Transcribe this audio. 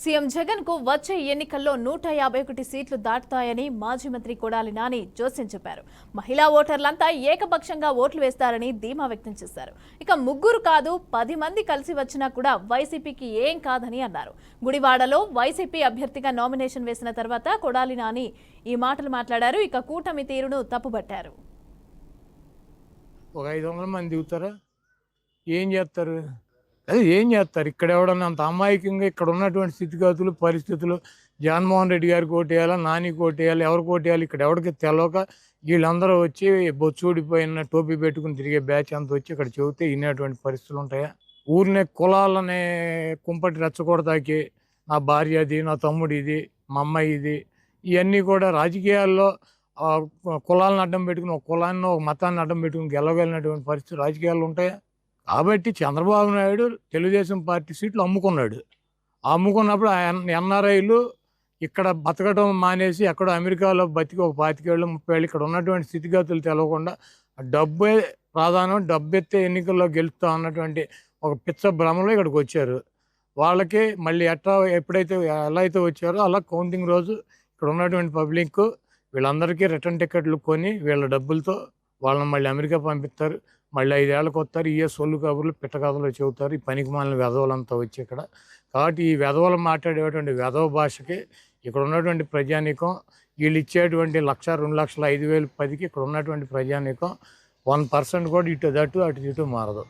CM Jagan కు వచ్చే ఎన్నికల్లో 151 సీట్లు దాటుతాయని మాజీ మంత్రి కొడాలి నాని జోస్యం చెప్పారు. మహిళా ఓటర్లంతా ఏకపక్షంగా ఓట్లు వేస్తారని ధీమా వ్యక్తం చేశారు. ఇక ముగ్గురు కాదు 10 మంది కలిసి వచ్చినా కూడా వైసీపీకి ఏం కాదని అన్నారు. గుడివాడలో వైసీపీ అభ్యర్థిగా నామినేషన్ వేసిన తర్వాత కొడాలి నాని ఈ మాటలు మాట్లాడారు. ఇక కూటమి తీరును తప్పుబట్టారు. ఒక 500 మంది దిగుతారా? ఏం చేస్తారు? అదే ఏం చేస్తారు? ఇక్కడ ఎవడన్నా అంత అమాయకంగా ఇక్కడ ఉన్నటువంటి స్థితిగతులు పరిస్థితులు జగన్మోహన్ రెడ్డి గారికి ఓటేయాలా, నానికి ఓటేయాలి, ఎవరికి ఓటేయాలి ఇక్కడ ఎవరికి తెలవక వీళ్ళందరూ వచ్చి బొచ్చూడిపోయిన టోపీ పెట్టుకుని తిరిగే బ్యాచ్ అంత వచ్చి ఇక్కడ చెబితే వినేటువంటి పరిస్థితులు ఉంటాయా? ఊరినే కులాలనే కుంపటి రెచ్చగొడతాకి నా భార్య అది, నా తమ్ముడు ఇది, మా అమ్మాయి ఇది, ఇవన్నీ కూడా రాజకీయాల్లో కులాలను అడ్డం పెట్టుకుని ఒక కులాన్ని ఒక మతాన్ని అడ్డం పెట్టుకుని గెలవగలిగినటువంటి పరిస్థితి రాజకీయాలు ఉంటాయా? కాబట్టి చంద్రబాబు నాయుడు తెలుగుదేశం పార్టీ సీట్లు అమ్ముకున్నాడు. అమ్ముకున్నప్పుడు ఎన్ఆర్ఐలు ఇక్కడ బతకడం మానేసి ఎక్కడో అమెరికాలో బతికి ఒక 25 ఏళ్ళు 30 ఏళ్ళు ఇక్కడ ఉన్నటువంటి స్థితిగతులు తెలవకుండా డబ్బే ప్రాధాన్యం, డబ్బెత్తే ఎన్నికల్లో గెలుస్తా అన్నటువంటి ఒక పిచ్చ భ్రమలో ఇక్కడికి వచ్చారు. వాళ్ళకి మళ్ళీ ఎప్పుడైతే ఎలా అయితే వచ్చారో అలా కౌంటింగ్ రోజు ఇక్కడ ఉన్నటువంటి పబ్లిక్ వీళ్ళందరికీ రిటర్న్ టికెట్లు కొని వీళ్ళ డబ్బులతో వాళ్ళని మళ్ళీ అమెరికా పంపిస్తారు. మళ్ళీ 5 ఏళ్ళకి వస్తారు. ఇయే సొల్లు కబుర్లు పిట్ట కథలు చెబుతారు. ఈ పనికి మాలిన వెధవలంతా వచ్చి ఇక్కడ. కాబట్టి ఈ వెధవలు మాట్లాడేటువంటి వెధవ భాషకి ఇక్కడ ఉన్నటువంటి ప్రజానీకం వీళ్ళు ఇచ్చేటువంటి 1,00,000, 2,00,000, 5,000, 10కి ఇక్కడ ఉన్నటువంటి ప్రజానీకం 1% కూడా ఇటు మారదు.